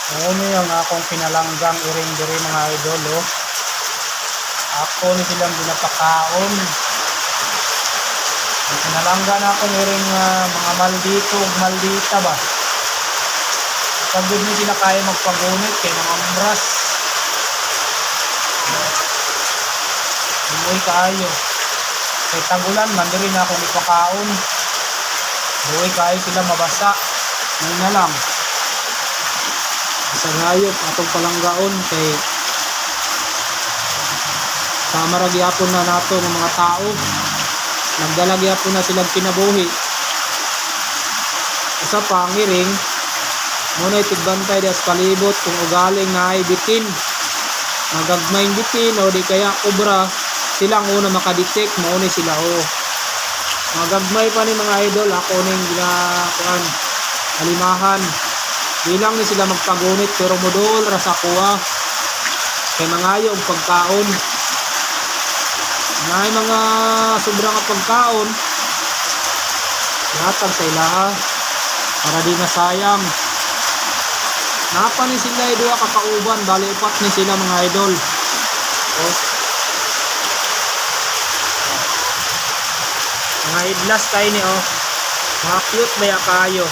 Ano yung akong pinalanggang iring diri mga idol, oh. Ako ni silang ginapakaon. Ang pinalangga na ako iring mga maldito ug maldita ba. Pagod ni sila kaya magpagunit kay mga ambras. Umuwi kaayo. Kay tagulan man diri na akong ipakaon. Umuwi kaayo sila mabasa. Ngayon na lang. Isang hayop atong palanggaon kay sama ra gyapon na nato ng mga tao. Nagdala gyapon na silang kinabuhi. Isa pa ang iring muna'y tigbantay di as palibot kung ugaling na ay bitin. Magagmayng bitin o di kaya obra, silang una makadetect, mauni sila o. Magagmay pa ni mga idol, ako ning ginakuan, alimahan. Bilang ni sila magpagunit pero modol ra sa kuha. Kay mangayo ang pagkaon. May mga sobrang pagkaon. Yatag sa ilaha para di masayang. Napa ni sila duha ka kauban, bali upat ni sila mga idol. Oh. Mga idlas kay ni oh. Mga cute ba ya kayo?